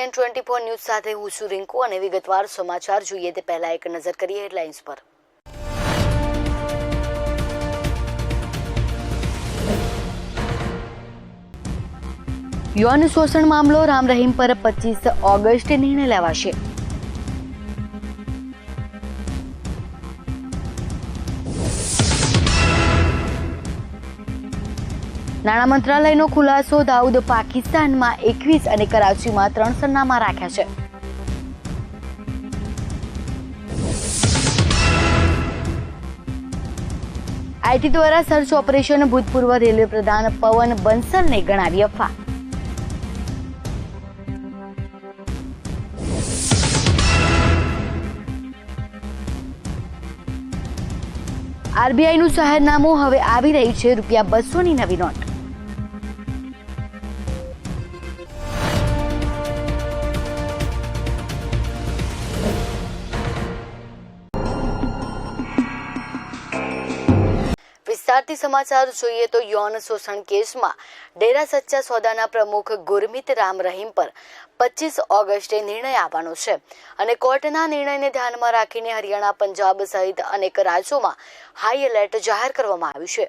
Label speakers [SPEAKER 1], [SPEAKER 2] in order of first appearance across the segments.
[SPEAKER 1] CN24 news સાથે હું છું રિંકુ અને વિગતવાર સમાચાર જોઈએ તે પહેલા એક નજર કરીએ હેડલાઇન્સ પર। यौन शोषण मामलो राम रहीम पर 25 ऑगस्टे निर्णय लेवाशे। नाણાં મંત્રાલયનો ખુલાસો દાઉદ પાકિસ્તાનમાં 21 અને કરાચીમાં 3 સરનામા રાખ્યા છે। આઈટી દ્વારા સર્ચ ઓપરેશન ભૂતપૂર્વ રેલવે પ્રધાન પવન બંસલને ગણાવી અફવા। આરબીઆઈનું જાહેરનામું હવે આવી રહી છે ₹200ની નવી નોટ। વિસ્તારથી સમાચાર જોઈએ તો યૌન શોષણ કેસમાં ડેરા સચ્ચા સોદાના પ્રમુખ ગુરમીત રામ રહીમ પર 25 ઓગસ્ટે નિર્ણય આવવાનો છે અને કોર્ટના નિર્ણયને ધ્યાનમાં રાખીને હરિયાણા, પંજાબ સહિત અનેક રાજ્યોમાં હાઈ એલર્ટ જાહેર કરવામાં આવ્યું છે।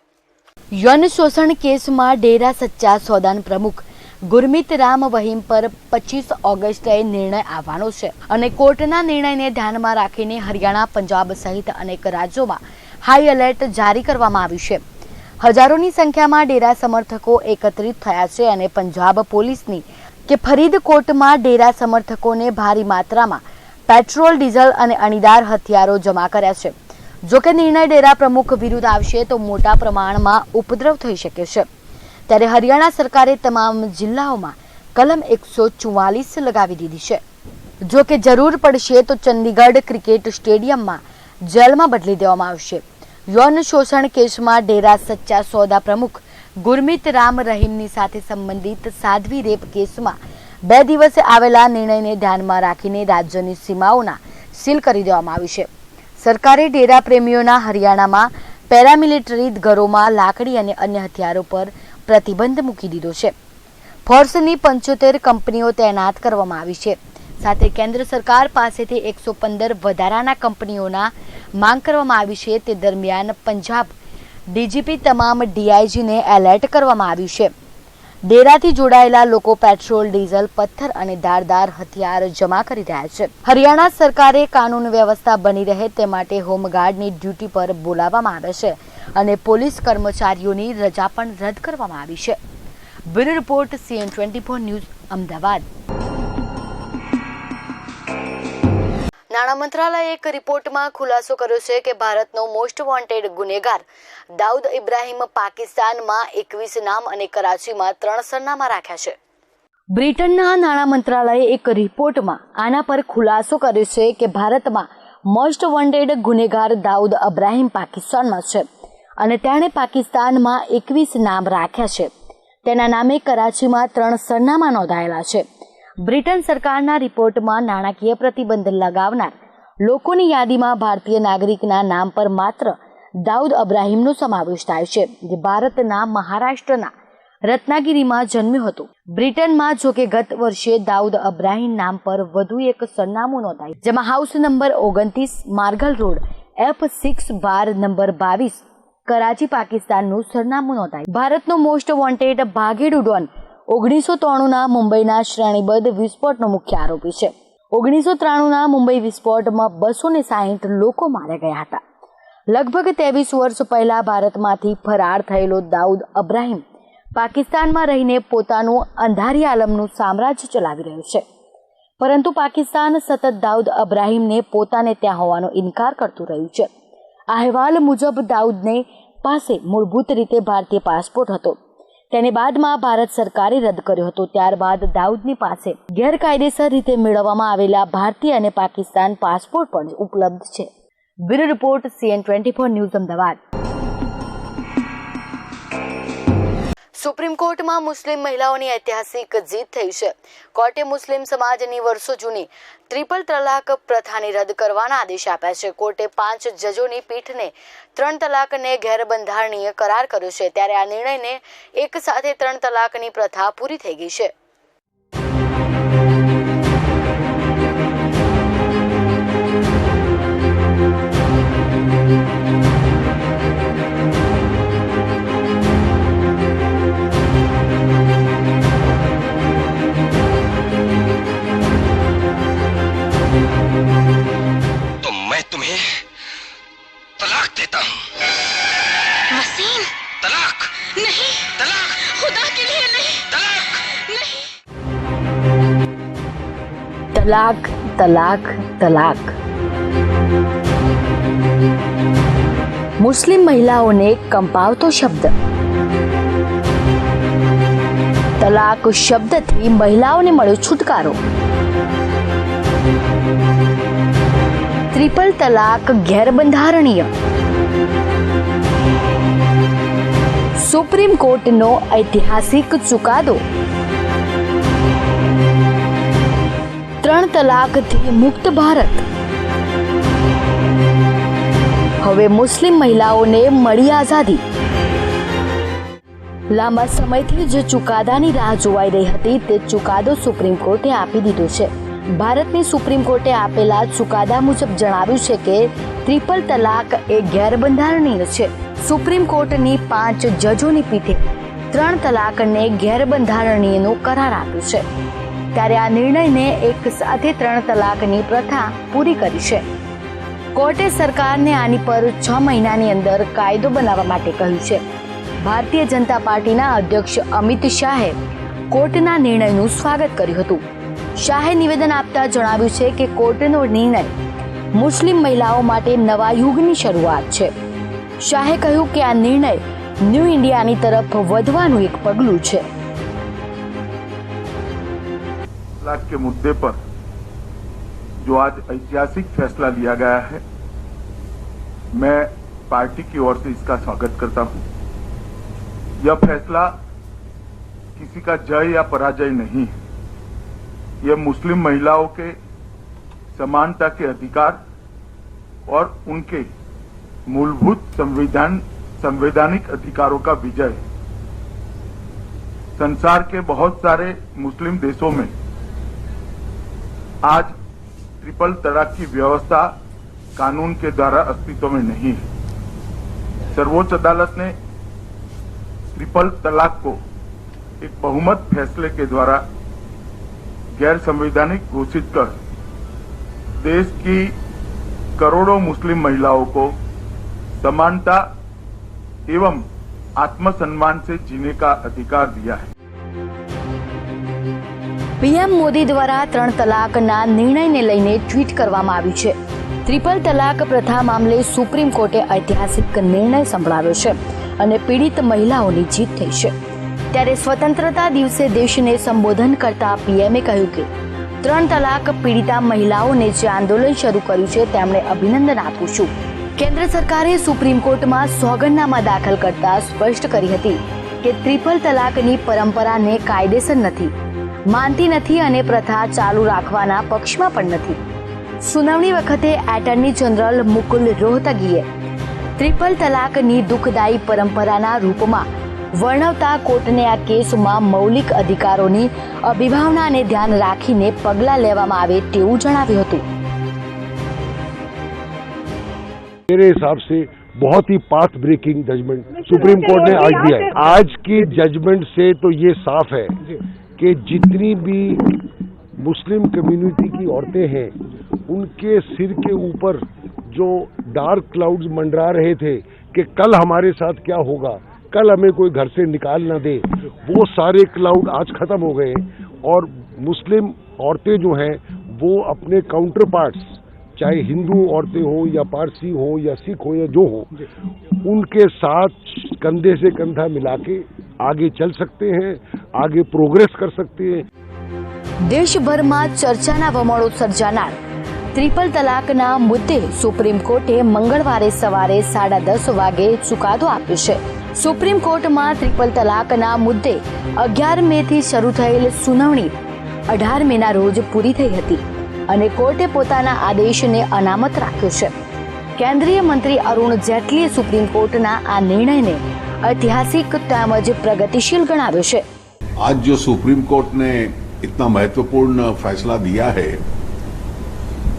[SPEAKER 1] યૌન શોષણ કેસમાં ડેરા સચ્ચા સોદાના પ્રમુખ ગુરમીત રામ રહીમ પર 25 ઓગસ્ટે નિર્ણય આવવાનો છે અને કોર્ટના નિર્ણયને ધ્યાનમાં રાખીને હરિયાણા, પંજાબ સહિત અનેક રાજ્યોમાં હાઈ એલર્ટ જારી કરવામાં આવ્યું છે। હજારોની સંખ્યામાં ડેરા સમર્થકો એકત્રિત થયા છે અને પંજાબ પોલીસની કે ફરીદકોટમાં ડેરા સમર્થકોને ભારે માત્રામાં પેટ્રોલ, ડીઝલ અને અણીદાર હથિયારો જમા કર્યા છે। જોકે નિર્ણય ડેરા પ્રમુખ વિરુદ્ધ આવશે તો મોટા પ્રમાણમાં ઉપદ્રવ થઈ શકે છે। ત્યારે હરિયાણા સરકારે તમામ જિલ્લાઓમાં કલમ 144 લગાવી દીધી છે। જોકે જરૂર પડશે તો ચંદીગઢ ક્રિકેટ સ્ટેડિયમમાં જેલમાં બદલી દેવામાં આવશે। यौन शोषण केसમાં ડેરા સચ્ચા સોદા પ્રમુખ ગુરમીત રામ રહીમની સાથે સંબંધિત સાધ્વી રેપ કેસમાં 2 દિવસે આવેલા નિર્ણયને ધ્યાનમાં રાખીને રાજ્યની સીમાઓના સીલ કરી દેવામાં આવી છે। સરકારે ડેરા પ્રેમીઓના હરિયાણામાં પેરામિલિટરી ઘરોમાં લાકડી અને અન્ય હથિયારો પર પ્રતિબંધ મૂકી દીધો છે। ફોર્સની 75 કંપનીઓ તૈનાત કરવામાં આવી છે। સાથે કેન્દ્ર સરકાર પાસેથી 115 વધારાના કંપનીઓના માંગ કરવામાં આવી છે। તે દરમિયાન પંજાબ ડીજીપી તમામ ડીઆઈજીને એલર્ટ કરવામાં આવ્યું છે। ડેરાથી જોડાયેલા લોકો પેટ્રોલ, ડીઝલ, પથ્થર અને ધારદાર હથિયાર જમા કરી રહ્યા છે। હરિયાણા સરકારે કાનૂન વ્યવસ્થા બની રહે તે માટે હોમગાર્ડની ડ્યુટી પર બોલાવવામાં આવે છે અને પોલીસ કર્મચારીઓની રજા પણ રદ કરવામાં આવી છે। Bureau report CN24 news Ahmedabad. નાણાં મંત્રાલયે એક રિપોર્ટમાં ખુલાસો કર્યો છે કે ભારતનો મોસ્ટ વોન્ટેડ ગુનેગાર દાઉદ ઇબ્રાહિમ પાકિસ્તાનમાં 21 નામ અને કરાચીમાં 3 સરનામા રાખ્યા છે। બ્રિટનના નાણાં મંત્રાલયે એક રિપોર્ટમાં આના પર ખુલાસો કર્યો છે કે ભારતમાં મોસ્ટ વોન્ટેડ ગુનેગાર દાઉદ ઇબ્રાહિમ પાકિસ્તાનમાં છે અને તેણે પાકિસ્તાનમાં 21 નામ રાખ્યા છે। તેના નામે કરાચીમાં 3 સરનામા નોંધાયેલા છે। બ્રિટન સરકારના રિપોર્ટમાં નાણાકીય પ્રતિબંધ લગાવનાર લોકોની યાદીમાં ભારતીય નાગરિકના નામ પર માત્ર દાઉદ ઇબ્રાહિમનો સમાવેશ થાય છે, જે ભારતના મહારાષ્ટ્રના રત્નાગીરીમાં જન્મ્યો હતો। બ્રિટનમાં જોકે ગત વર્ષે દાઉદ ઇબ્રાહિમ નામ પર વધુ એક સરનામું નોંધાયું, જેમાં હાઉસ નંબર 29, માર્ગલ રોડ, F6 બાર નંબર 22, કરાચી, પાકિસ્તાનનું સરનામું નોંધાયું। ભારતનો મોસ્ટ વોન્ટેડ ભાગેડુ ડોન 1993ના મુંબઈના શ્રેણીબદ્ધ વિસ્ફોટનો મુખ્ય આરોપી છે। 1993ના મુંબઈ વિસ્ફોટમાં 260 લોકો માર્યા ગયા હતા। લગભગ 23 વર્ષ પહેલા ભારતમાંથી ફરાર થયેલો દાઉદ ઇબ્રાહિમ પાકિસ્તાનમાં રહીને પોતાનું અંધારી આલમનું સામ્રાજ્ય ચલાવી રહ્યો છે, પરંતુ પાકિસ્તાન સતત દાઉદ ઇબ્રાહિમને પોતાને ત્યાં હોવાનો ઇનકાર કરતું રહ્યું છે। આ અહેવાલ મુજબ દાઉદને પાસે મૂળભૂત રીતે ભારતીય પાસપોર્ટ હતો, તેને બાદમાં ભારત સરકારે રદ કર્યો હતો। ત્યારબાદ દાઉદની પાસે ગેરકાયદેસર રીતે મેળવવામાં આવેલા ભારતીય અને પાકિસ્તાન પાસપોર્ટ પણ ઉપલબ્ધ છે। Bureau report CN24 news Ahmedabad. Supreme કોર્ટમાં મુસ્લિમ મહિલાઓની ઐતિહાસિક જીત થઈ છે। કોર્ટે મુસ્લિમ સમાજની વર્ષો જૂની ટ્રિપલ તલાક પ્રથાને રદ કરવાના આદેશ આપ્યા છે। કોર્ટે 5 જજોની પીઠને 3 તલાકને ગેરબંધારણીય કરાર કર્યો છે, ત્યારે આ નિર્ણયને એક સાથે 3 તલાકની પ્રથા પૂરી થઈ ગઈ છે।
[SPEAKER 2] तुम्हें तलाक देता हूँ।
[SPEAKER 3] वसीम,
[SPEAKER 2] तलाक
[SPEAKER 3] नहीं,
[SPEAKER 2] तलाक,
[SPEAKER 3] खुदा के लिए नहीं,
[SPEAKER 2] तलाक
[SPEAKER 3] नहीं।
[SPEAKER 1] तलाक तलाक तलाक મુસ્લિમ મહિલાઓને કંપાવતો શબ્દ. તલાક શબ્દથી મહિલાઓને મળ્યો છુટકારો. ટ્રિપલ તલાક ગેરબંધારણીય. સુપ્રીમ કોર્ટનો ઐતિહાસિક ચુકાદો. 3 તલાકથી મુક્ત ભારત. હવે મુસ્લિમ મહિલાઓને મળી આઝાદી. લાંબા સમયથી જે ચુકાદાની રાહ જોવાઈ રહી હતી તે ચુકાદો સુપ્રીમ કોર્ટે આપી દીધો છે. ભારતની સુપ્રીમ કોર્ટે આપેલા ચુકાદા મુજબ જણાવ્યું છે કે ટ્રિપલ તલાક એ ગેરબંધારણીય છે. સુપ્રીમ કોર્ટની 5 જજોની પીઠે 3 તલાકને ગેરબંધારણીયનો કરાર આપ્યો છે. ત્યારે આ નિર્ણયને એક સાથે 3 તલાકની પ્રથા પૂરી કરી છે. કોર્ટે સરકારને આની પર 6 મહિનાની અંદર કાયદો બનાવવા માટે કહ્યું છે. ભારતીય જનતા પાર્ટીના અધ્યક્ષ અમિત શાહે કોર્ટના નિર્ણયનું સ્વાગત કર્યું હતું. શાહે નિવેદન આપતા જણાવ્યું છે કે કોર્ટનો નિર્ણય મુસ્લિમ મહિલાઓ માટે નવા યુગની શરૂઆત છે. શાહે કહ્યું કે આ નિર્ણય ન્યૂ ઇન્ડિયાની તરફ વધવાનું એક પગલું છે.
[SPEAKER 4] तलाक के मुद्दे पर जो आज ऐतिहासिक फैसला लिया गया है, मैं पार्टी की ओर से इसका स्वागत करता हूं। यह फैसला किसी का जय या पराजय नहीं है। यह मुस्लिम महिलाओं के समानता के अधिकार और उनके मूलभूत संवैधानिक अधिकारों का विजय है। संसार के बहुत सारे मुस्लिम देशों में आज ट्रिपल तलाक की व्यवस्था कानून के द्वारा अस्तित्व में नहीं है। सर्वोच्च अदालत ने ट्रिपल तलाक को एक बहुमत फैसले के द्वारा गैर संवैधानिक घोषित कर देश की करोड़ों मुस्लिम महिलाओं को समानता एवं आत्मसम्मान से जीने का अधिकार दिया है।
[SPEAKER 1] પીએમ મોદી દ્વારા 3 તલાકના નિર્ણયને લઈને ટ્વીટ કરવામાં આવ્યું છે. ટ્રિપલ તલાક પ્રથા મામલે સુપ્રીમ કોર્ટે ઐતિહાસિક નિર્ણય સંભળાવ્યો છે અને પીડિત મહિલાઓની જીત થઈ છે. ત્યારે સ્વતંત્રતા દિવસે દેશને સંબોધન કરતા પીએમએ કહ્યું કે 3 તલાક પીડિતા મહિલાઓને જે આંદોલન શરૂ કર્યું છે તેમણે અભિનંદન આપું છું. કેન્દ્ર સરકારે સુપ્રીમ કોર્ટમાં સોગંદનામા દાખલ કરતા સ્પષ્ટ કરી હતી કે ટ્રિપલ તલાકની પરંપરાને કાયદેસર નથી માનતી નથી અને પ્રથા ચાલુ રાખવાના પક્ષમાં પણ નથી. સુનાવણી વખતે એટર્ની જનરલ મુકુલ રોહતગીએ ટ્રિપલ તલાકની દુઃખદાયી પરંપરાના રૂપમાં વર્ણવતા કોર્ટને આ કેસમાં મૌલિક અધિકારોની અભિભાવનાને ધ્યાન રાખીને પગલાં લેવામાં આવે તેવું જણાવ્યું હતું.
[SPEAKER 5] मेरे हिसाब से बहुत ही path breaking judgment Supreme Court ने आज दिया है। आज की जजमेंट से तो ये साफ है कि जितनी भी मुस्लिम कम्युनिटी की औरतें हैं उनके सिर के ऊपर जो डार्क क्लाउड्स मंडरा रहे थे कि कल हमारे साथ क्या होगा, कल हमें कोई घर से निकाल ना दे, वो सारे क्लाउड आज खत्म हो गए और मुस्लिम औरतें जो हैं वो अपने काउंटर पार्ट्स चाहे हिंदू औरतें हो या पारसी हो या सिख हो या जो हो उनके साथ कंधे से कंधा मिला के आगे चल सकते हैं, आगे प्रोग्रेस कर सकते हैं.
[SPEAKER 1] દેશભરમાં ચર્ચાના વમળો સર્જાનાર ટ્રિપલ તલાકના મુદ્દે સુપ્રીમ કોર્ટે મંગળવારે સવારે 10:30 વાગે ચુકાદો આપ્યો છે. સુપ્રીમ કોર્ટમાં ટ્રિપલ તલાકના મુદ્દે 11 મેથી શરૂ થયેલ સુનાવણી 18 મેના રોજ પૂરી થઈ હતી અને કોર્ટે પોતાના આદેશને અનામત રાખ્યો છે. કેન્દ્રીય મંત્રી અરુણ જેટલીએ સુપ્રીમ કોર્ટના આ નિર્ણયને ऐतिहासिक તેમજ પ્રગતિશીલ ગણાવ્યો છે.
[SPEAKER 6] आज जो सुप्रीम कोर्ट ने इतना महत्वपूर्ण फैसला दिया है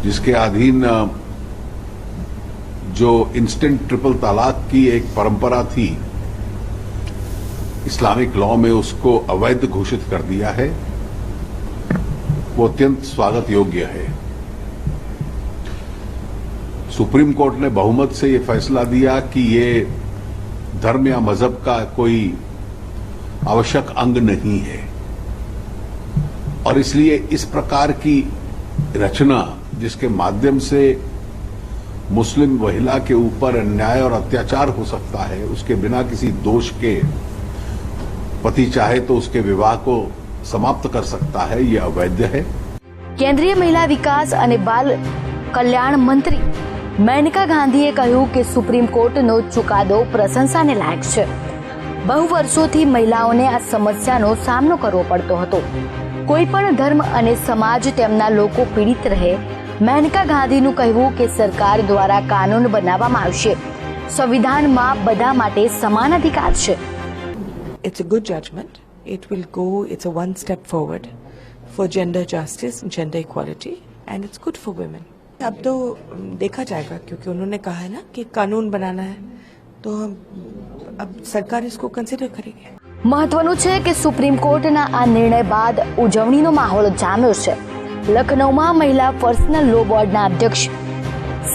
[SPEAKER 6] जिसके अधीन जो इंस्टेंट ट्रिपल तलाक की एक परंपरा थी इस्लामिक लॉ में उसको अवैध घोषित कर दिया है, वो अत्यंत स्वागत योग्य है. सुप्रीम कोर्ट ने बहुमत से ये फैसला दिया कि ये धर्म या मजहब का कोई आवश्यक अंग नहीं है और इसलिए इस प्रकार की रचना जिसके माध्यम से मुस्लिम महिला के ऊपर अन्याय और अत्याचार हो सकता है, उसके बिना किसी दोष के पति चाहे तो उसके विवाह को समाप्त कर सकता है, ये अवैध है।
[SPEAKER 1] કેન્દ્રીય મહિલા વિકાસ અને બાલ કલ્યાણ મંત્રી મેનકા ગાંધીએ કહ્યું કે સુપ્રીમ કોર્ટનો ચુકાદો પ્રશંસાને લાયક છે। બહુ વર્ષોથી મહિલાઓને આ સમસ્યાનો સામનો કરવો પડતો હતો। કોઈપણ ધર્મ અને સમાજ તેમના લોકો પીડિત રહે। મેનકા ગાંધીનું કહેવું કે સરકાર દ્વારા કાનૂન બનાવવામાં આવશે। સંવિધાનમાં બધા માટે સમાન અધિકાર છે।
[SPEAKER 7] It's a good judgment. It will go, it's a one step forward for gender justice and gender equality, and it's good for women. अब तो देखा जाएगा क्योंकि उन्होंने कहा है ना कि कानून बनाना है, तो अब सरकार इसको कंसिडर करेगी।
[SPEAKER 1] મહત્વનું છે કે સુપ્રીમ કોર્ટના આ નિર્ણય બાદ ઉજવણીનો માહોલ જામ્યો છે। લખનૌમાં મહિલા પર્સનલ લો બોર્ડના અધ્યક્ષ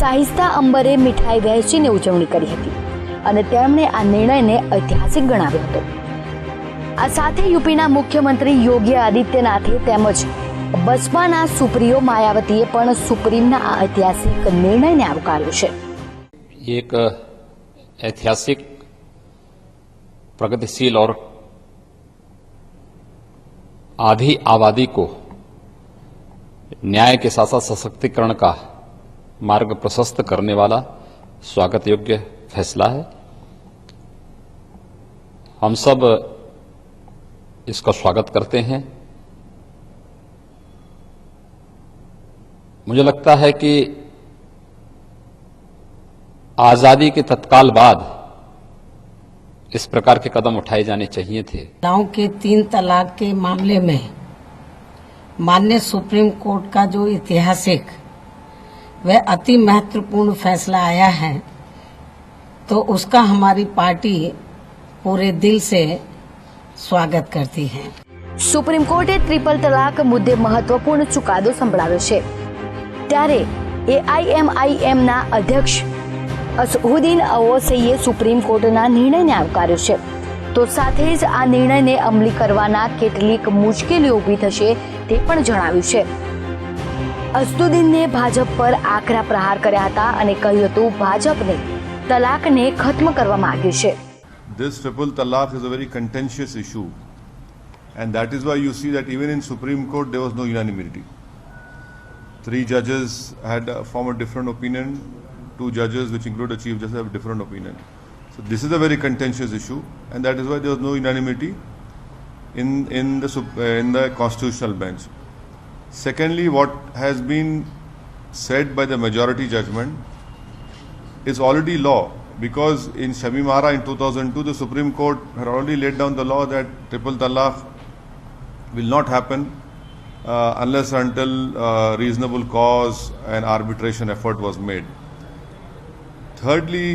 [SPEAKER 1] સાહિસ્તા અંબરે મીઠાઈ વહેંચીને ઉજવણી કરી હતી અને તેમણે આ નિર્ણયને ઐતિહાસિક ગણાવ્યો હતો। આ સાથે યુપીના મુખ્યમંત્રી યોગી આદિત્યનાથે તેમજ બસપાના સુપ્રીઓ માયાવતીએ પણ સુપ્રીમના આ ઐતિહાસિક નિર્ણયને આવકાર્યો છે।
[SPEAKER 8] एक ऐतिहासिक प्रगतिशील और आधी आबादी को न्याय के साथ साथ सशक्तिकरण का मार्ग प्रशस्त करने वाला स्वागत योग्य फैसला है। हम सब इसका स्वागत करते हैं। मुझे लगता है कि आजादी के तत्काल बाद इस प्रकार के कदम उठाए जाने चाहिए थे।
[SPEAKER 9] महिलाओं के 3 तलाक के मामले में माननीय सुप्रीम कोर्ट का जो ऐतिहासिक वह अति महत्वपूर्ण फैसला आया है, तो उसका हमारी पार्टी पूरे दिल से स्वागत करती है।
[SPEAKER 1] સુપ્રીમ કોર્ટે ટ્રિપલ તલાક મુદ્દે મહત્વપૂર્ણ ચુકાદો સંભળાવ્યો છે। ત્યારે એઆઈએમઆઈએમના અધ્યક્ષ અસહુદ્દીન અવોસૈએ સુપ્રીમ કોર્ટના નિર્ણયને આવકાર્યો છે। તો સાથે જ આ નિર્ણયને અમલી કરવાના કેટલીક મુશ્કેલીઓ ઊભી થશે તે પણ જણાવ્યું છે। અસહુદ્દીને ભાજપ પર આકરા પ્રહાર કર્યા હતા અને કહ્યું હતું ભાજપને તલાકને ખત્મ કરવા માંગ્યું છે।
[SPEAKER 10] This triple talaq is a very contentious issue, and that is why you see that even in Supreme Court there was no unanimity. 3 judges had formed a different opinion. 2 judges, which include a chief justice, have a different opinion. So this is a very contentious issue, and that is why there was no unanimity in the constitutional bench. Secondly, what has been said by the majority judgment is already law. Because in Shamimara in 2002, the Supreme Court had already laid down the law that triple talaq will not happen unless until reasonable cause and arbitration effort was made. Thirdly,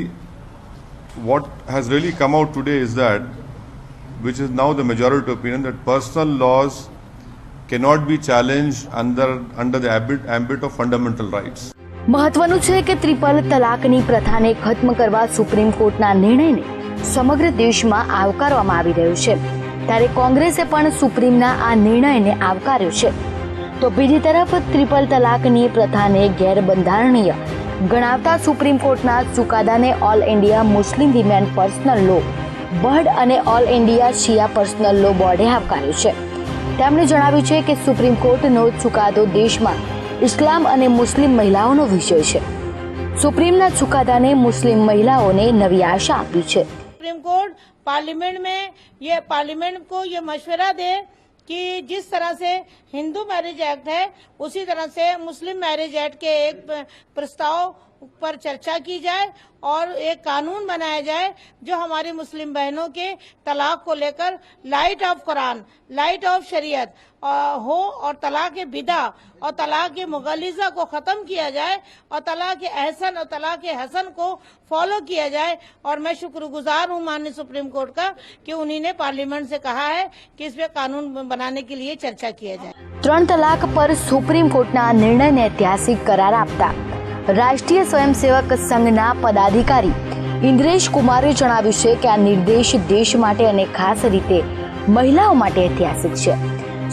[SPEAKER 10] what has really come out today is that, which is now the majority opinion, that personal laws cannot be challenged under the ambit of fundamental rights.
[SPEAKER 1] મહત્વનું છે કે triple તલાકની પ્રથાને ખત્મ કરવા supreme કોર્ટના નિર્ણયને સમગ્ર દેશમાં આવકારવામાં આવી રહ્યો છે। ત્યારે કોંગ્રેસે પણ સુપ્રીમના આ નિર્ણયને આવકાર્યો છે। તો બીજી તરફ ટ્રિપલ તલાકની પ્રથાને ગેરબંધારણીય ગણાવતા સુપ્રીમ કોર્ટના ચુકાદાને all India Muslim women personal law board અને all India Shia personal law બોર્ડે આવકાર્યો છે। તેમણે જણાવ્યું છે કે સુપ્રીમ કોર્ટનો ચુકાદો દેશમાં इस्लाम અને મુસ્લિમ મહિલાઓનો વિષય છે। સુપ્રીમના ચુકાદાને મુસ્લિમ મહિલાઓને નવી આશા આપી છે।
[SPEAKER 11] सुप्रीम कोर्ट पार्लियामेंट को ये मशवरा दे कि जिस तरह से हिंदू मैरिज एक्ट है उसी तरह से मुस्लिम मैरिज एक्ट के एक प्रस्ताव पर चर्चा की जाए और एक कानून बनाया जाए जो हमारी मुस्लिम बहनों के तलाक को लेकर light of Quran, light of शरीयत हो और तलाक के बिदा और तलाक के मुगलिजा को खत्म किया जाए और तलाक के एहसन और तलाक के हसन को फॉलो किया जाए। और मैं शुक्रगुजार हूँ माननीय सुप्रीम कोर्ट का कि उन्हीं ने पार्लियामेंट से कहा है कि इस पे कानून बनाने के लिए चर्चा किया जाए।
[SPEAKER 1] 3 તલાક પર સુપ્રીમ કોર્ટના નિર્ણયને ઐતિહાસિક કરાર આપતા રાષ્ટ્રીય સ્વયંસેવક સંઘના પદાધિકારી ઇન્દ્રેશ કુમારે જણાવ્યું છે કે આ નિર્દેશ દેશ માટે અને ખાસ રીતે મહિલાઓ માટે ઐતિહાસિક છે.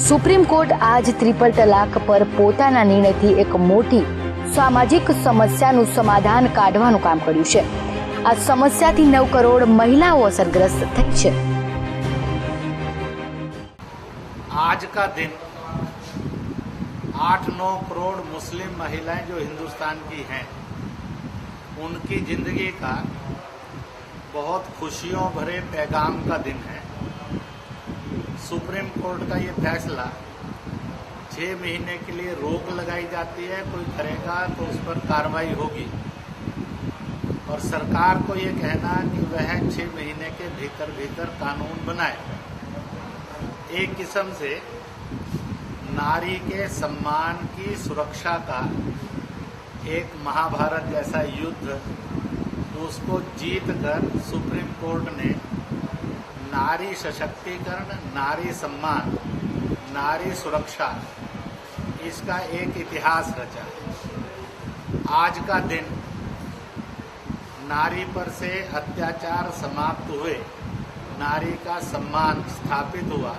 [SPEAKER 1] સુપ્રીમ કોર્ટ આજ ટ્રિપલ તલાક પર પોતાના નિર્ણયથી એક મોટી સામાજિક સમસ્યાનું સમાધાન કાઢવાનું કામ કર્યું છે. આ સમસ્યાથી 9 કરોડ મહિલાઓ અસરગ્રસ્ત થઈ છે.
[SPEAKER 12] आज का दिन 8-9 करोड़ मुस्लिम महिलाएं जो हिंदुस्तान की हैं, उनकी जिंदगी का बहुत खुशियों भरे पैगाम का दिन है. सुप्रीम कोर्ट का ये फैसला 6 महीने के लिए रोक लगाई जाती है, कोई करेगा तो उस पर कार्रवाई होगी. और सरकार को ये कहना कि वह 6 महीने के भीतर कानून बनाए. एक किस्म से नारी के सम्मान की सुरक्षा का एक महाभारत जैसा युद्ध, उसको जीतकर सुप्रीम कोर्ट ने नारी सशक्तिकरण, नारी सम्मान, नारी सुरक्षा, इसका एक इतिहास रचा है. आज का दिन नारी पर से अत्याचार समाप्त हुए, नारी का सम्मान स्थापित हुआ.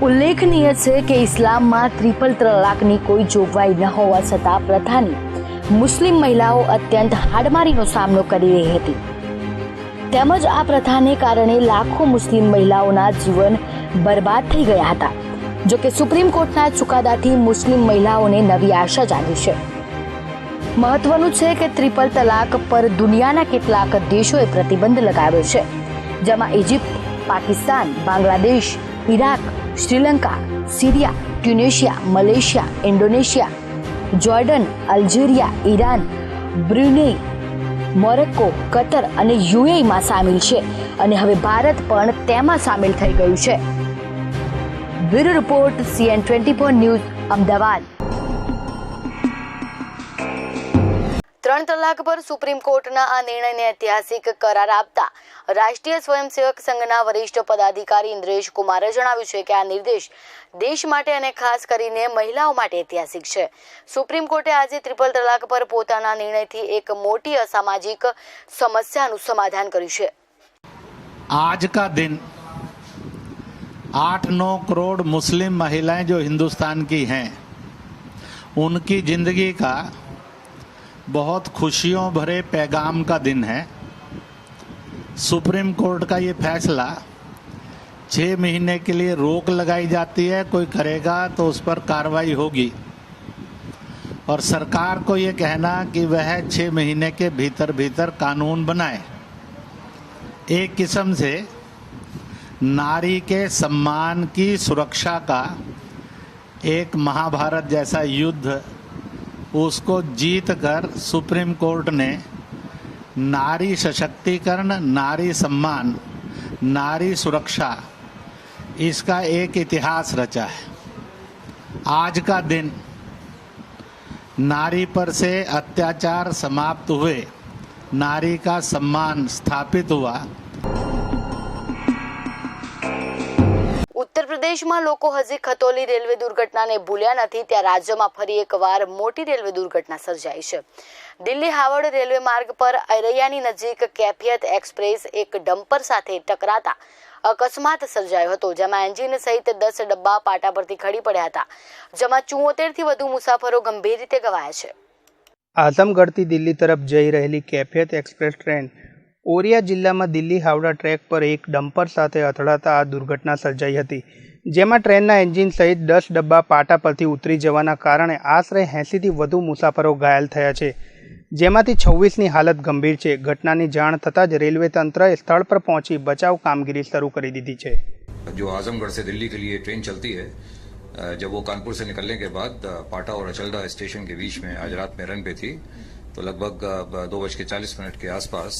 [SPEAKER 1] ઉલ્લેખનીય છે કે ઇસ્લામમાં ટ્રિપલ તલાકની કોઈ જોગવાઈ ન હોવા છતાં પ્રથાની મુસ્લિમ મહિલાઓ અત્યંત હાડમારીનો સામનો કરી રહી હતી. તેમજ આ પ્રથાને કારણે લાખો મુસ્લિમ મહિલાઓના જીવન બરબાદ થઈ ગયા હતા. જો કે સુપ્રીમ કોર્ટના ચુકાદાથી મુસ્લિમ મહિલાઓને નવી આશા જાગી છે. મહત્વનું છે કે ટ્રિપલ તલાક પર દુનિયાના કેટલાક દેશોએ પ્રતિબંધ લગાવ્યો છે, જેમાં Egypt, Pakistan, Bangladesh, Iraq, Sri Lanka, Syria, Tunisia, Malaysia, Indonesia, Jordan, Algeria, Iran, Brunei, Morocco, Qatar અને યુએઈમાં સામેલ છે અને હવે ભારત પણ તેમાં સામેલ થઈ ગયું છે. Bureau report CN24 news, Ahmedabad. 3 તલાક પર સુપ્રીમ કોર્ટના આ નિર્ણયને ઐતિહાસિક કરાર આપતા રાષ્ટ્રીય સ્વયંસેવક સંઘના વરિષ્ઠ પદાધિકારી ઇન્દ્રેશ કુમારે જણાવ્યું છે કે આ નિર્દેશ દેશ માટે અને ખાસ કરીને મહિલાઓ માટે ઐતિહાસિક છે. સુપ્રીમ કોર્ટે આજે ટ્રિપલ તલાક પર પોતાના નિર્ણયથી એક મોટી અસામાજિક સમસ્યાનું સમાધાન કર્યું છે.
[SPEAKER 12] आज का दिन 8-9 करोड़ मुस्लिम महिलाएं जो हिंदुस्तान की हैं, उनकी जिंदगी का बहुत खुशियों भरे पैगाम का दिन है. सुप्रीम कोर्ट का ये फैसला 6 महीने के लिए रोक लगाई जाती है, कोई करेगा तो उस पर कार्रवाई होगी. और सरकार को ये कहना कि वह 6 महीने के भीतर कानून बनाए. एक किस्म से नारी के सम्मान की सुरक्षा का एक महाभारत जैसा युद्ध, उसको जीतकर सुप्रीम कोर्ट ने नारी सशक्तिकरण, नारी सम्मान, नारी सुरक्षा, इसका एक इतिहास रचा है. आज का दिन नारी पर से अत्याचार समाप्त हुए, नारी का सम्मान स्थापित हुआ. ઉત્તર પ્રદેશમાં લોકો હજી ખતોલી રેલવે દુર્ઘટનાને ભૂલ્યા નથી, ત્યાં રાજ્યમાં ફરી એકવાર મોટી રેલવે દુર્ઘટના સર્જાઈ છે. દિલ્હી હાવડ રેલવે માર્ગ પર અરૈયાની નજીક કેફિયત એક્સપ્રેસ એક ડમ્પર સાથે ટકરાતા અકસ્માત સર્જાયો હતો, જેમાં એન્જિન સહિત 10 ડબ્બા પાટા પરથી ખડી પડ્યા હતા, જેમાં 74 થી વધુ મુસાફરો ગંભીર રીતે ઘવાયા છે.
[SPEAKER 13] આઝમગઢથી દિલ્હી તરફ જઈ રહેલી કેફિયત એક્સપ્રેસ ટ્રેન ઓરિયા જિલ્લામાં દિલ્હી હાવડા ટ્રેક પર એક ડમ્પર સાથે અથડાતા આ દુર્ઘટના સર્જાઈ હતી, જેમાં ટ્રેનના એન્જિન સહિત 10 ડબ્બા પાટા પરથી ઉતરી જવાના કારણે આશરે 80થી વધુ મુસાફરો ઘાયલ થયા છે, જેમાંથી 26ની હાલત ગંભીર છે. ઘટનાની જાણ થતાં જ રેલવે તંત્રએ સ્થળ પર પહોંચી બચાવ કામગીરી શરૂ કરી દીધી છે.
[SPEAKER 14] जो आजमगढ़ से दिल्ली के लिए ट्रेन चलती है, जब वो कानपुर से निकलने के बाद पाटा और अचलदा स्टेशन के बीच में आज रात में रन पे थी, तो लगभग 2:40 के आसपास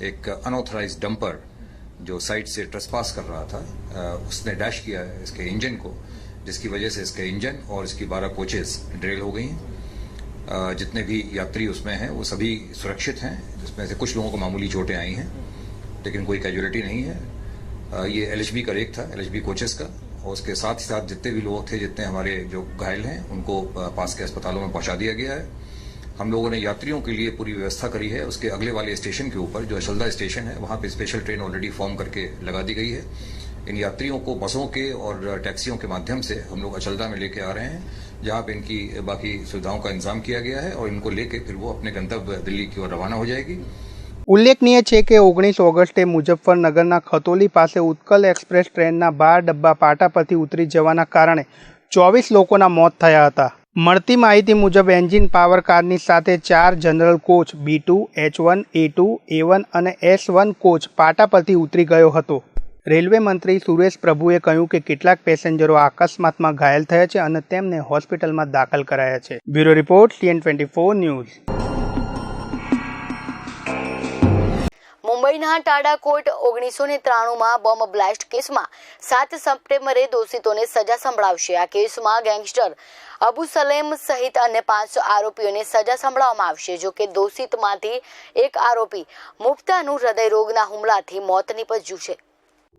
[SPEAKER 14] एक अनऑथराइज्ड डंपर जो साइड से ट्रेसपास कर रहा था, उसने डैश किया इसके इंजन को, जिसकी वजह से इसके इंजन और इसकी 12 कोचेस ड्रेल हो गई हैं. जितने भी यात्री उसमें हैं वो सभी सुरक्षित हैं, जिसमें से कुछ लोगों को मामूली चोटें आई हैं, लेकिन कोई कैजुअलिटी नहीं है. ये LHB का रेक था, LHB कोचेस का, और उसके साथ ही साथ जितने भी लोग थे, जितने हमारे जो घायल हैं, उनको पास के अस्पतालों में पहुंचा दिया गया है। हम लोगों ने यात्रियों के लिए पूरी व्यवस्था करी है। उसके अगले वाले स्टेशन के ऊपर जो अचलदा स्टेशन है, वहां पे स्पेशल ट्रेन ऑलरेडी फॉर्म करके लगा दी गई है। इन यात्रियों को बसों के और टैक्सियों के माध्यम से हम लोग अचलदा में लेके आ रहे हैं, जहां पे इनकी बाकी सुविधाओं का इंतजाम किया गया है और इनको लेके फिर वो अपने गंतव्य दिल्ली की ओर रवाना हो जाएगी।
[SPEAKER 13] ઉલ્લેખનીય છે કે 19 ઓગસ્ટે મુઝફ્ફરનગરના ખતોલી પાસે ઉત્કલ એક્સપ્રેસ ટ્રેનના 12 ડબ્બા પાટા પરથી ઉતરી જવાના કારણે 24 લોકોના મોત થયા હતા। મળતી માહિતી મુજબ એન્જિન પાવર કારની સાથે 4 general coach B2, H1, A2, A1 અને S1 કોચ પાટા પરથી ઉતરી ગયો હતો। રેલવે મંત્રી સુરેશ પ્રભુએ કહ્યું કે કેટલાક પેસેન્જરો અકસ્માતમાં ઘાયલ થયા છે અને તેમને હોસ્પિટલમાં દાખલ કરાયા છે। Bureau report CN24 news.
[SPEAKER 1] મુંબઈના ટાડા કોર્ટ 1993માં બોમ્બ બ્લાસ્ટ કેસમાં 7 સપ્ટેમ્બરે દોષિતોને સજા સંભળાવશે। આ કેસમાં ગેંગસ્ટર અબુ સલેમ સહિત અન્ય 5 આરોપીઓને સજા સંભળાવવામાં આવશે। જો કે દોષિતમાંથી એક આરોપી મુફ્તાનું હૃદયરોગના હુમલાથી મોત નીપજ્યું છે।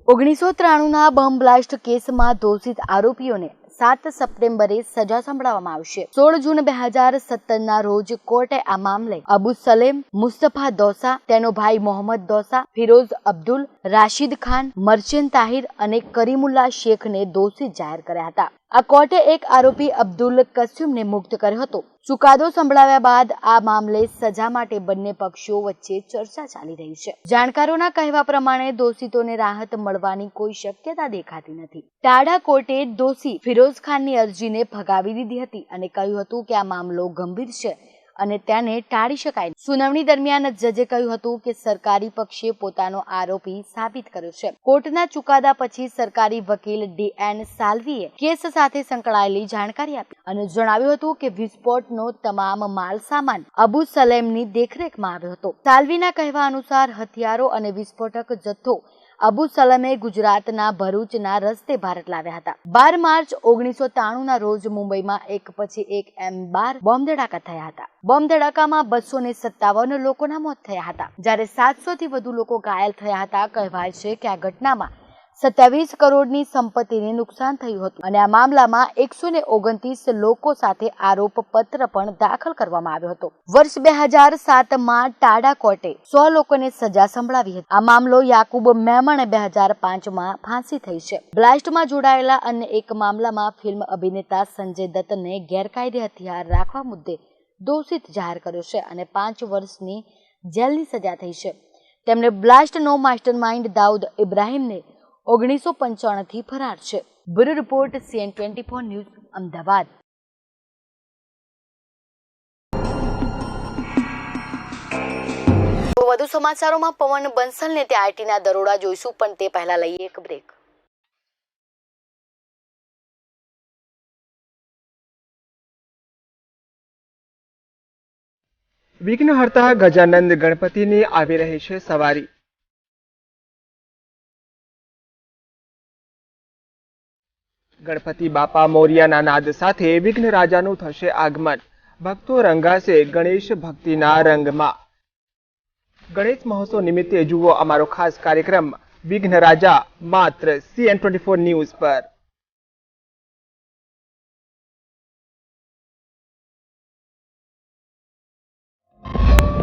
[SPEAKER 1] 1993ના બોમ્બ બ્લાસ્ટ કેસમાં દોષિત આરોપીઓને 7 સપ્ટેમ્બરે સજા સંભળાવવામાં આવશે। 16 જૂન 2017ના રોજ કોર્ટે આ મામલે અબુ સલેમ, મુસ્તફા દોસા, તેનો ભાઈ મોહમ્મદ દોસા, ફિરોઝ અબ્દુલ, રાશિદ ખાન, મર્ચેન્ટ તાહિર અને કરીમુલ્લા શેખને દોષિત જાહેર કર્યા હતા। આ કોર્ટે એક આરોપી અબ્દુલ કસ્યુમને મુક્ત કર્યો હતો। ચુકાદો સંભળાવ્યા બાદ આ મામલે સજા માટે બંને પક્ષો વચ્ચે ચર્ચા ચાલી રહી છે। જાણકારોના કહેવા પ્રમાણે દોષિતોને રાહત મળવાની કોઈ શક્યતા દેખાતી નથી। ટાડા કોર્ટે દોષી ફિરોઝ ખાનની અરજીને ફગાવી દીધી હતી અને કહ્યું હતું કે આ મામલો ગંભીર છે અને તેને ટાળી શકાય। સુનાવણી દરમિયાન જજે કહ્યું હતું કે સરકારી પક્ષે પોતાનો આરોપી સાબિત કર્યો છે। કોર્ટના ચુકાદા પછી સરકારી વકીલ DN સાલ્વીએ કેસ સાથે સંકળાયેલી જાણકારી આપી અને જણાવ્યું હતું કે વિસ્ફોટનો તમામ માલ સામાન અબુ સલેમની દેખરેખમાં આવ્યો હતો। સાલ્વીના કહેવા અનુસાર હથિયારો અને વિસ્ફોટક જથ્થો અબુ સલેમે ગુજરાતના ભરૂચના રસ્તે ભારત લાવ્યા હતા। 12 માર્ચ 1993ના રોજ મુંબઈમાં એક પછી એક M12 બોમ્બ ધડાકા થયા હતા। બોમ્બ ધડાકામાં 257 લોકોના મોત થયા હતા, જ્યારે 700થી વધુ લોકો ઘાયલ થયા હતા। કહેવાય છે કે આ ઘટનામાં 27 કરોડની સંપત્તિને નુકસાન થયું હતું અને આ મામલામાં 129 લોકો સાથે આરોપ પત્ર પણ દાખલ કરવામાં આવ્યો હતો। વર્ષ 2007માં ટાડા કોર્ટે 100 લોકોને સજા સંભળાવી હતી। આ મામલો યાકુબ મેમણે 2005માં फांसी થઈ છે। બ્લાસ્ટમાં જોડાયેલા અન્ય એક મામલામાં ફિલ્મ અભિનેતા સંજય દત્તને ગેરકાયદે હથિયાર રાખવા મુદ્દે દોષિત જાહેર કર્યો છે અને 5 વર્ષની જેલની સજા થઈ છે। તેમણે બ્લાસ્ટનો માસ્ટરમાઇન્ડ દાઉદ ઇબ્રાહિમને 1995થી ફરાર છે। Bureau report CN24 news Ahmedabad. વધુ સમાચારોમાં પવન બંસલને તે આઈટીના દરોડા જોઈશું, પણ તે પહેલા લઈએ એક બ્રેક।
[SPEAKER 15] વિઘ્નહર્તા ગજાનંદ ગણપતિની આવી રહી છે સવારી। ગણપતિ બાપા મોરિયાના નાદ સાથે વિઘ્ન રાજાનું થશે આગમન। ભક્તો રંગાશે ગણેશ ભક્તિના રંગમાં। ગણેશ મહોત્સવ નિમિત્તે જુઓ અમારો ખાસ કાર્યક્રમ વિઘ્ન રાજા માત્ર CN24 ન્યૂઝ પર।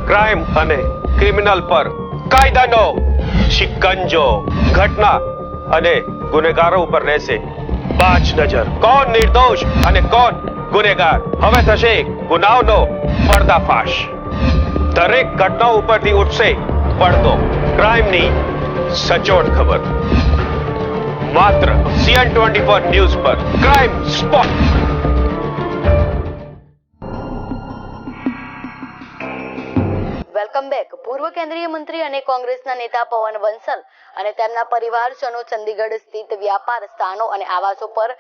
[SPEAKER 16] ક્રાઇમ અને ક્રિમિનલ પર કાયદાનો શિકંજો, ઘટના અને ગુનેગારો ઉપર રહેશે બાજ નજર। કોણ નિર્દોષ અને કોણ ગુનેગાર, હવે થશે ગુનાઓનો પર્દાફાશ। દરેક ઘટના ઉપરથી ઉઠશે પડતો ક્રાઇમની સચોટ ખબર। માત્ર CN24 ન્યૂઝ પર ક્રાઇમ સ્પોટ।
[SPEAKER 1] Welcome back. પૂર્વ કેન્દ્રીય મંત્રી અને કોંગ્રેસના નેતા પવન બંસલ અને તેમના પરિવારજનો ચંદીગઢ સ્થિત વ્યાપાર સ્થાનો અને આવાસો પર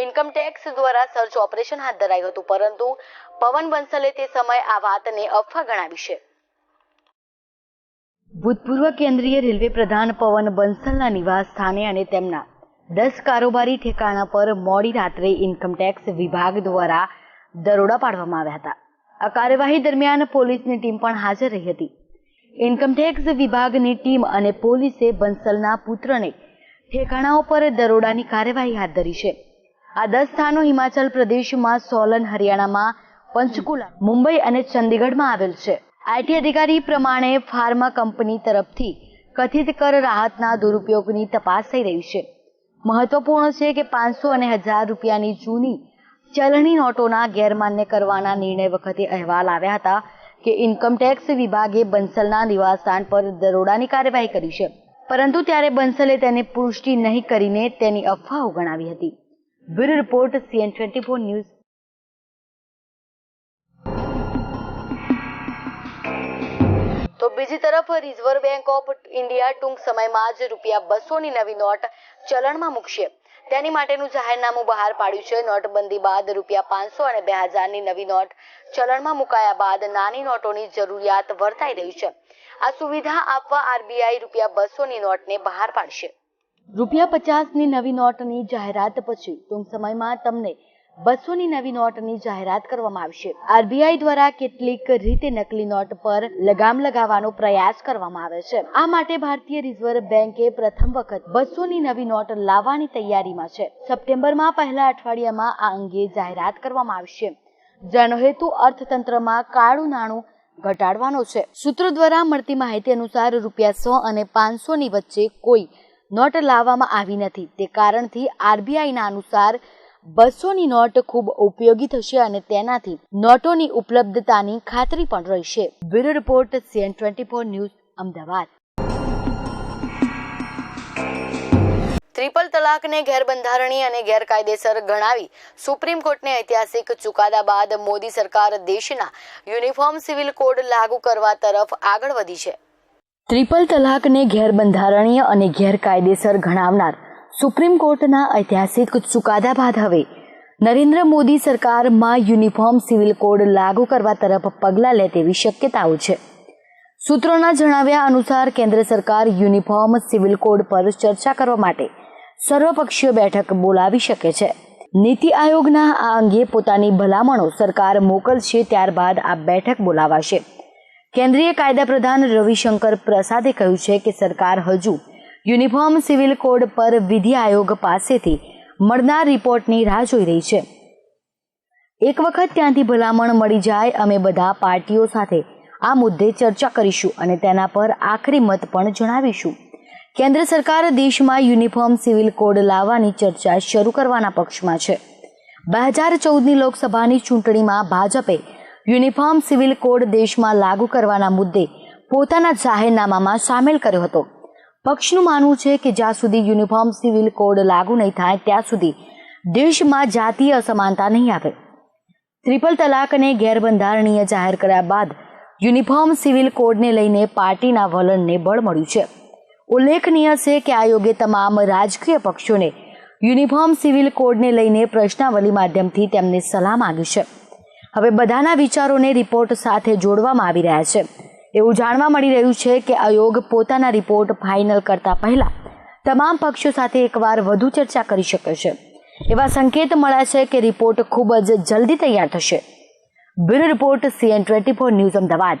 [SPEAKER 1] ઇન્કમ ટેક્સ દ્વારા સર્ચ ઓપરેશન હાથ ધરાયું હતું, પરંતુ પવન બંસલે તે સમયે આ વાતને અફવા ગણાવી છે। ભૂતપૂર્વ કેન્દ્રીય રેલવે પ્રધાન પવન બંસલના નિવાસ સ્થાને અને તેમના 10 કારોબારી ઠેકાણા પર મોડી રાત્રે ઇન્કમ ટેક્સ વિભાગ દ્વારા દરોડા પાડવામાં આવ્યા હતા। આ કાર્યવાહી દરમિયાન પોલીસની ટીમ પણ હાજર રહી હતી। ઇન્કમ ટેક્સ વિભાગની ટીમ અને પોલીસે બંસલના પુત્રને ઠેકાણાઓ પર દરોડાની કાર્યવાહી હાથ ધરી છે. આ 10 સ્થાનો હિમાચલ પ્રદેશમાં, સોલન હરિયાણામાં, પંચકુલા, મુંબઈ અને ચંદીગઢમાં આવેલ છે. આઈટી અધિકારી પ્રમાણે ફાર્મા કંપની તરફથી કથિત કર રાહતના દુરુપયોગની તપાસ થઈ રહી છે. મહત્વપૂર્ણ છે કે 500 અને 1000 રૂપિયાની જૂની ચલણી નોટોના ગેરમાન્ય કરવાના નિર્ણય વખતે અહેવાલ આવ્યા હતા કે ઇન્કમટેક્સ વિભાગે બંસલના નિવાસસ્થાન પર દરોડાની કાર્યવાહી કરી છે, પરંતુ ત્યારે બંસલે તેને પુષ્ટિ નહીં કરીને તેની અફવાઓ ગણાવી હતી. Bureau report, CN24 news. તો બીજી તરફ રિઝર્વ બેંક ઓફ ઇન્ડિયા ટૂંક સમયમાં જ ₹200ની નવી નોટ ચલણમાં મૂકશે. તેની માટેનું જાહેરનામું બહાર પાડ્યું છે. નોટબંધી બાદ ₹500 અને 2000ની નવી નોટ ચલણમાં મુકાયા બાદ નાની નોટોની જરૂરિયાત વર્તાઈ રહી છે. આ સુવિધા આપવા RBI ₹200ની નોટને બહાર પાડશે. ₹50ની નવી નોટની જાહેરાત પછી ટૂંક સમયમાં તમને 200ની નવી નોટની જાહેરાત કરવામાં આવશે. RBI દ્વારા કેટલીક રીતે નકલી નોટ પર લગામ લગાવવાનો પ્રયાસ કરવામાં આવે છે. આ માટે ભારતીય રિઝર્વ બેંકે પ્રથમ વખત 200ની નવી નોટ લાવવાની તૈયારીમાં છે. સપ્ટેમ્બરમાં પહેલા અઠવાડિયામાં આ અંગે જાહેરાત કરવામાં આવશે, જેનો હેતુ અર્થતંત્રમાં કાળું નાણું ઘટાડવાનો છે. સૂત્રો દ્વારા મળતી માહિતી અનુસાર ₹100 અને 500ની વચ્ચે કોઈ નોટ લાવવામાં આવી નથી. તે કારણથી RBIના અનુસાર 200ની નોટ ખૂબ ઉપયોગી થશે અને તેનાથી નોટોની ઉપલબ્ધતાની ખાતરી પણ રહેશે. Bureau report, CN24 news, Ahmedabad. Triple તલાકને ગેરબંધારણીય અને ગેરકાયદેસર ગણાવી સુપ્રીમ કોર્ટને ઐતિહાસિક ચુકાદા બાદ મોદી સરકાર દેશના યુનિફોર્મ સિવિલ કોડ લાગુ કરવા તરફ આગળ વધી છે. ટ્રિપલ તલાકને ગેરબંધારણીય અને ગેરકાયદેસર ગણાવનાર સુપ્રીમ કોર્ટના ઐતિહાસિક ચુકાદા બાદ હવે નરેન્દ્ર મોદી સરકારમાં યુનિફોર્મ સિવિલ કોડ લાગુ કરવા તરફ પગલાં લે તેવી શક્યતાઓ છે. સૂત્રોના જણાવ્યા અનુસાર કેન્દ્ર સરકાર યુનિફોર્મ સિવિલ કોડ પર ચર્ચા કરવા માટે સર્વપક્ષીય બેઠક બોલાવી શકે છે. નીતિ આયોગના આ અંગે પોતાની ભલામણો સરકાર મોકલશે, ત્યારબાદ આ બેઠક બોલાવાશે. કેન્દ્રીય કાયદા પ્રધાન રવિશંકર પ્રસાદે કહ્યું છે કે સરકાર હજુ યુનિફોર્મ સિવિલ કોડ પર વિધિ આયોગ પાસેથી મળનાર રિપોર્ટની રાહ જોઈ રહી છે. એક વખત ત્યાંથી ભલામણ મળી જાય, અમે બધા પાર્ટીઓ સાથે આ મુદ્દે ચર્ચા કરીશું અને તેના પર આખરી મત પણ જણાવીશું. કેન્દ્ર સરકાર દેશમાં યુનિફોર્મ સિવિલ કોડ લાવવાની ચર્ચા શરૂ કરવાના પક્ષમાં છે. 2014ની લોકસભાની ચૂંટણીમાં ભાજપે યુનિફોર્મ સિવિલ કોડ દેશમાં લાગુ કરવાના મુદ્દે પોતાના જાહેરનામામાં સામેલ કર્યો હતો. પક્ષનું માનવું છે કે જ્યાં સુધી યુનિફોર્મ સિવિલ કોડ લાગુ નહીં થાય ત્યાં સુધી દેશમાં જાતીય અસમાનતા નહીં આવે. ટ્રિપલ તલાકને ગેરબંધારણીય જાહેર કર્યા બાદ યુનિફોર્મ સિવિલ કોડને લઈને પાર્ટીના વલણને બળ મળ્યું છે. ઉલ્લેખનીય છે કે આયોગે તમામ રાજકીય પક્ષોને યુનિફોર્મ સિવિલ કોડને લઈને પ્રશ્નાવલી માધ્યમથી તેમને સલાહ માંગી છે. હવે બધાના વિચારોને રિપોર્ટ સાથે જોડવામાં આવી રહ્યા છે. એવું જાણવા મળી રહ્યું છે કે આયોગ પોતાના રિપોર્ટ ફાઇનલ કરતા પહેલા તમામ પક્ષો સાથે એકવાર વધુ ચર્ચા કરી શકે છે. એવા સંકેત મળ્યા છે કે રિપોર્ટ ખૂબ જ જલ્દી તૈયાર થશે. Bureau report, CN24 news, Ahmedabad.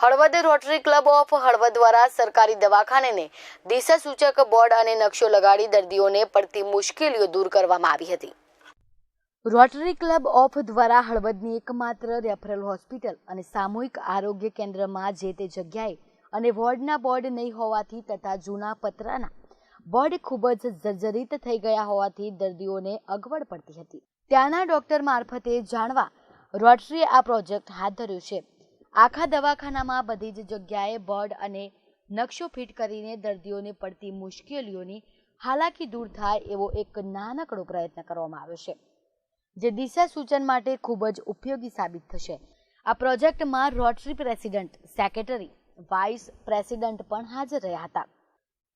[SPEAKER 1] Halvad rotary club of Halvad દ્વારા સરકારી દવાખાનેને દિશા સૂચક બોર્ડ અને નકશો લગાડી દર્દીઓને પડતી મુશ્કેલીઓ દૂર કરવામાં આવી હતી. રોટરી ક્લબ ઓફ દ્વારા હળવદની એકમાત્ર રેફરલ હોસ્પિટલ અને સામૂહિક આરોગ્ય કેન્દ્રમાં જે તે જગ્યાએ અને વોર્ડના બોર્ડ નહીં હોવાથી તથા જૂના પતરાના બોર્ડ ખૂબ જ જર્જરિત થઈ ગયા હોવાથી દર્દીઓને અગવડ પડતી હતી. ત્યાંના ડોક્ટર મારફતે જાણવા રોટરીએ આ પ્રોજેક્ટ હાથ ધર્યો છે. આખા દવાખાનામાં બધી જ જગ્યાએ બોર્ડ અને નકશો ફિટ કરીને દર્દીઓને પડતી મુશ્કેલીઓની હાલાકી દૂર થાય એવો એક નાનકડો પ્રયત્ન કરવામાં આવ્યો છે, જે દિશા સૂચન માટે ખૂબ જ ઉપયોગી સાબિત થશે. આ પ્રોજેક્ટમાં rotary president, secretary, vice president પણ હાજર રહ્યા હતા.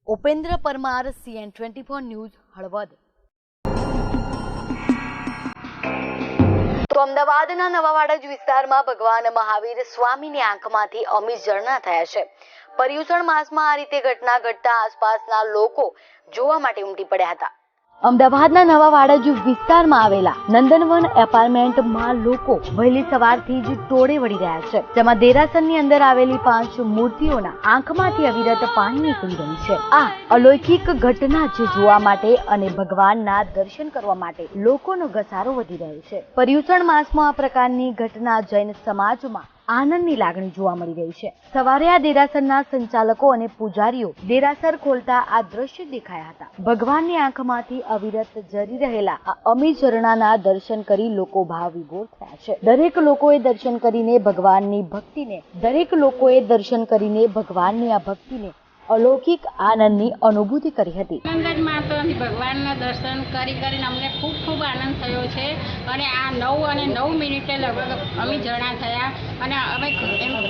[SPEAKER 1] Upendra Parmar, CN24 news, Halvad. તો અમદાવાદના નવાવાડા વિસ્તારમાં ભગવાન મહાવીર સ્વામીની આંખમાંથી અમીર ઝરણા થયા છે. પર્યુષણ માસમાં આ રીતે ઘટના ઘટતા આસપાસના લોકો જોવા માટે ઉમટી પડ્યા હતા. અમદાવાદના નવા વાડજ વિસ્તારમાં આવેલા નંદનવન એપાર્ટમેન્ટમાં લોકો વહેલી સવારથી જ ટોળે વળી રહ્યા છે, જેમાં દેરાસરની અંદર આવેલી 5 મૂર્તિઓના આંખમાંથી અવિરત પાણી નીકળી રહ્યું છે. આ અલૌકિક ઘટના જે જોવા માટે અને ભગવાનના દર્શન કરવા માટે લોકોનો ઘસારો વધી રહ્યો છે. પર્યુષણ માસમાં આ પ્રકારની ઘટના જૈન સમાજમાં આનંદની લાગણી જોવા મળી રહી છે. સવારે આ દેરાસરના સંચાલકો અને પૂજારીઓ દેરાસર ખોલતા આ દ્રશ્ય દેખાયા હતા. ભગવાનની આંખમાંથી અવિરત જરી રહેલા આ અમી ઝરણાના દર્શન કરી લોકો ભાવ વિભોર થયા છે. દરેક લોકોએ દર્શન કરીને ભગવાનની આ ભક્તિને અલૌકિક આનંદની અનુભૂતિ કરી હતી.
[SPEAKER 17] નંદનમાં તો ભગવાનના દર્શન કરીને અમને ખૂબ ખૂબ આનંદ થયો છે અને આ 9 અને 9 મિનિટે લગભગ અમી ઝરણા થયા અને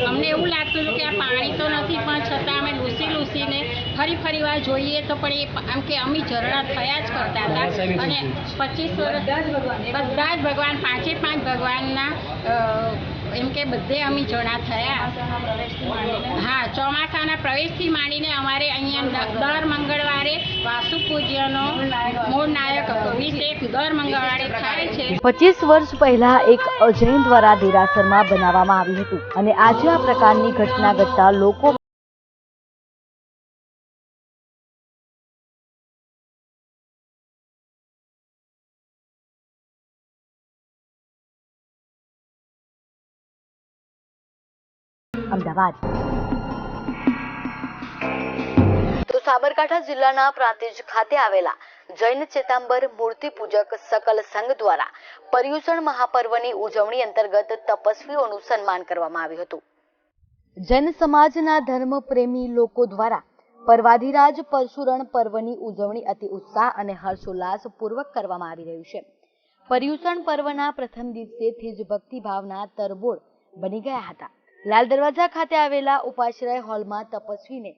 [SPEAKER 17] અમને એવું લાગતું હતું કે આ પાણી તો નથી, પણ છતાં અમે લૂસીને ફરી વાર જોઈએ તો પણ એ આમ કે અમી ઝરણા થયા જ કરતા હતા. અને 25 વર્ષ બધા જ ભગવાન 5 ભગવાનના એમ કે બધે અમી ઝરણા થયા. હા, ચોમાસાના પ્રવેશથી માંડીને અમારે અહીંયા દર મંગળવારે વાસુ પૂજ્યનો મૂળ નાયક અભિષેક દર મંગળવારે થાય છે.
[SPEAKER 1] 25 વર્ષ પહેલા એક અજૈન દ્વારા દેરાસરમાં બનાવવામાં આવ્યું હતું અને આજે આ પ્રકારની ઘટના ઘટતા લોકો અમદાવાદ. તો સાબરકાંઠા જિલ્લાના પ્રાંતિજ ખાતે આવેલા જૈન ચેતાંબર મૂર્તિ પૂજક સકલ સંઘ દ્વારા પર્યુષણ મહાપર્વની ઉજવણી અંતર્ગત તપસ્વીઓનું સન્માન કરવામાં આવ્યું હતું. જૈન સમાજના ધર્મપ્રેમી લોકો દ્વારા પર્વાધિરાજ પરશુરણ પર્વની ઉજવણી અતિ ઉત્સાહ અને હર્ષોલ્લાસ પૂર્વક કરવામાં આવી રહ્યું છે. પર્યુષણ પર્વના પ્રથમ દિવસેથી જ ભક્તિભાવના તરબોળ બની ગયા હતા. લાલ દરવાજા ખાતે આવેલા ઉપાશ્રય હોલમાં તપસ્વીને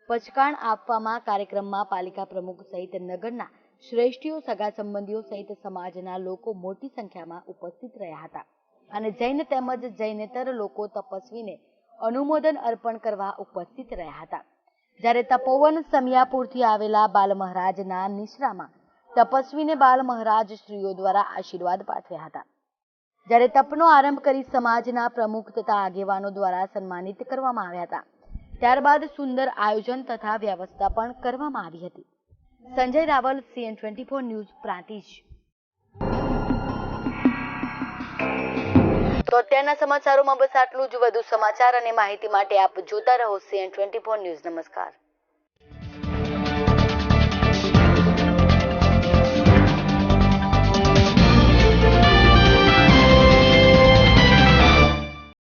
[SPEAKER 1] પચકાણ આપવામાં કાર્યક્રમમાં પાલિકા પ્રમુખ સહિત નગરના શ્રેષ્ઠીઓ, સગા સંબંધીઓ સહિત સમાજના લોકો મોટી સંખ્યામાં ઉપસ્થિત રહ્યા હતા અને જૈન તેમજ જૈનેતર લોકો તપસ્વીને અનુમોદન અર્પણ કરવા ઉપસ્થિત રહ્યા હતા. જ્યારે તપોવન સમિયાપુરથી આવેલા બાલ મહારાજના નિશ્રામાં તપસ્વીને બાલ મહારાજ શ્રીઓ દ્વારા આશીર્વાદ પાઠવ્યા હતા. જ્યારે તપનો આરંભ કરી સમાજના પ્રમુખ તથા આગેવાનો દ્વારા સન્માનિત કરવામાં આવ્યા હતા. ત્યારબાદ સુંદર આયોજન તથા વ્યવસ્થા પણ કરવામાં આવી હતી. Sanjay Raval, CN24 news, Prantij. તો અત્યારના સમાચારોમાં બસ આટલું જ. વધુ સમાચાર અને માહિતી માટે આપ જોતા રહો CN24 ન્યૂઝ. નમસ્કાર.